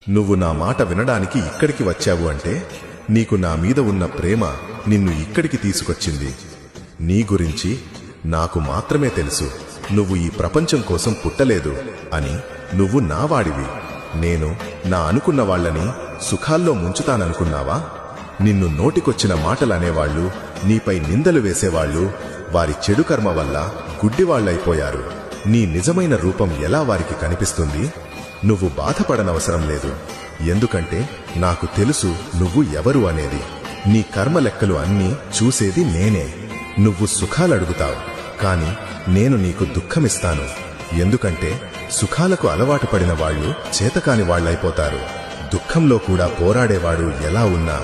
నువ్వు నా మాట వినడానికి ఇక్కడికి వచ్చావు అంటే నీకు నా మీద ఉన్న ప్రేమ నిన్ను ఇక్కడికి తీసుకొచ్చింది. నీ గురించి నాకు మాత్రమే తెలుసు. నువ్వు ఈ ప్రపంచం కోసం పుట్టలేదు అని. నువ్వు నావాడివి. నేను నా అనుకున్న వాళ్ళని సుఖాల్లో ముంచుతాననుకున్నావా? నిన్ను నోటికొచ్చిన మాటలనేవాళ్లు, నీపై నిందలు వేసేవాళ్లు వారి చెడు కర్మ వల్ల గుడ్డివాళ్లైపోయారు. నీ నిజమైన రూపం ఎలా వారికి కనిపిస్తుంది? నువ్వు బాధపడనవసరం లేదు. ఎందుకంటే నాకు తెలుసు నువ్వు ఎవరు అనేది. నీ కర్మ లెక్కలు అన్నీ చూసేది నేనే. నువ్వు సుఖాలడుగుతావు, కాని నేను నీకు దుఃఖమిస్తాను. ఎందుకంటే సుఖాలకు అలవాటు పడిన వాళ్లు చేతకాని వాళ్లైపోతారు. దుఃఖంలో కూడా పోరాడేవాడు ఎలా ఉన్నా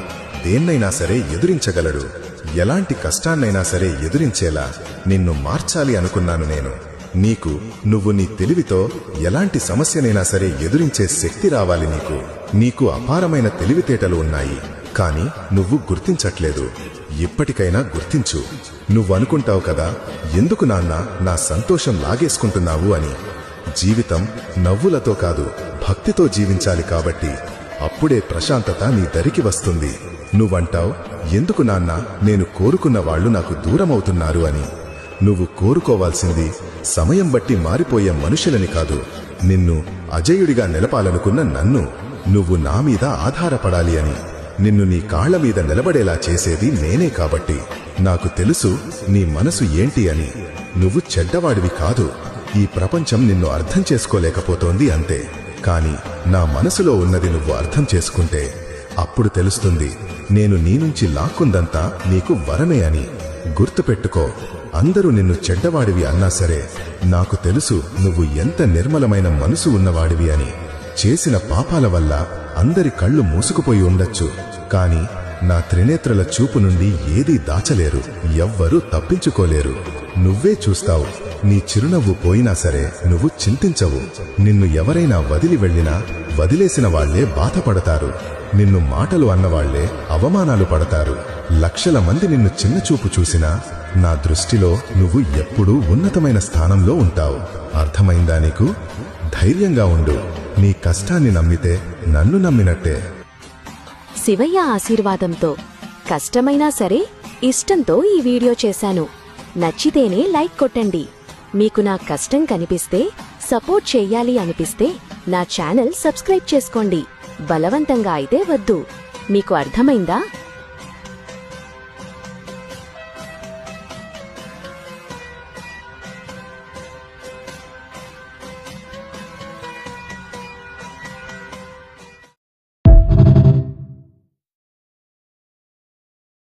దేన్నైనా సరే ఎదురించగలడు. ఎలాంటి కష్టాన్నైనా సరే ఎదురించేలా నిన్ను మార్చాలి అనుకున్నాను నేను. నువ్వు నీ తెలివితో ఎలాంటి సమస్యనైనా సరే ఎదురించే శక్తి రావాలి. నీకు అపారమైన తెలివితేటలు ఉన్నాయి, కాని నువ్వు గుర్తించట్లేదు. ఇప్పటికైనా గుర్తించు. నువ్వనుకుంటావు కదా, ఎందుకు నాన్న నా సంతోషం లాగేసుకుంటున్నావు అని. జీవితం నవ్వులతో కాదు, భక్తితో జీవించాలి. కాబట్టి అప్పుడే ప్రశాంతత నీ దరికి వస్తుంది. నువ్వంటావు, ఎందుకు నాన్న నేను కోరుకున్న వాళ్ళు నాకు దూరమవుతున్నారు అని. నువ్వు కోరుకోవాల్సింది సమయం బట్టి మారిపోయే మనుషులని కాదు, నిన్ను అజేయుడిగా నిలపాలనుకున్న నన్ను. నువ్వు నా మీద ఆధారపడాలి అని. నిన్ను నీ కాళ్ల మీద నిలబడేలా చేసేది నేనే. కాబట్టి నాకు తెలుసు నీ మనసు ఏంటి అని. నువ్వు చెడ్డవాడివి కాదు. ఈ ప్రపంచం నిన్ను అర్థం చేసుకోలేకపోతోంది అంతే. కాని నా మనసులో ఉన్నది నువ్వు అర్థం చేసుకుంటే అప్పుడు తెలుస్తుంది నేను నీ నుంచి లాక్కుందంతా నీకు వరమే అని. గుర్తుపెట్టుకో, అందరూ నిన్ను చెడ్డవాడివి అన్నా సరే నాకు తెలుసు నువ్వు ఎంత నిర్మలమైన మనసు ఉన్నవాడివి అని. చేసిన పాపాల వల్ల అందరి కళ్ళు మూసుకుపోయి ఉండొచ్చు, కాని నా త్రినేత్రల చూపు నుండి ఏదీ దాచలేరు. ఎవ్వరూ తప్పించుకోలేరు. నువ్వే చూస్తావు. నీ చిరునవ్వు పోయినా సరే నువ్వు చింతించవు. నిన్ను ఎవరైనా వదిలి వెళ్ళినా వదిలేసిన వాళ్లే బాధపడతారు. నిన్ను మాటలు అన్నవాళ్లే అవమానాలు పడతారు. లక్షల మంది నిన్ను చిన్నచూపు చూసినా నా దృష్టిలో నువ్వు ఎప్పుడూ ఉన్నతమైన స్థానంలో ఉంటావు. అర్థమైందా నీకు? ధైర్యంగా ఉండు. నీ కష్టాన్ని నమ్మితే నన్ను నమ్మినట్టే. శివయ్య ఆశీర్వాదంతో కష్టమైనా సరే ఇష్టంతో ఈ వీడియో చేశాను. నచ్చితేనే లైక్ కొట్టండి. మీకు నా కష్టం కనిపిస్తే, సపోర్ట్ చెయ్యాలి అనిపిస్తే నా ఛానల్ సబ్స్క్రైబ్ చేసుకోండి. బలవంతంగా అయితే వద్దు. మీకు అర్థమైందా?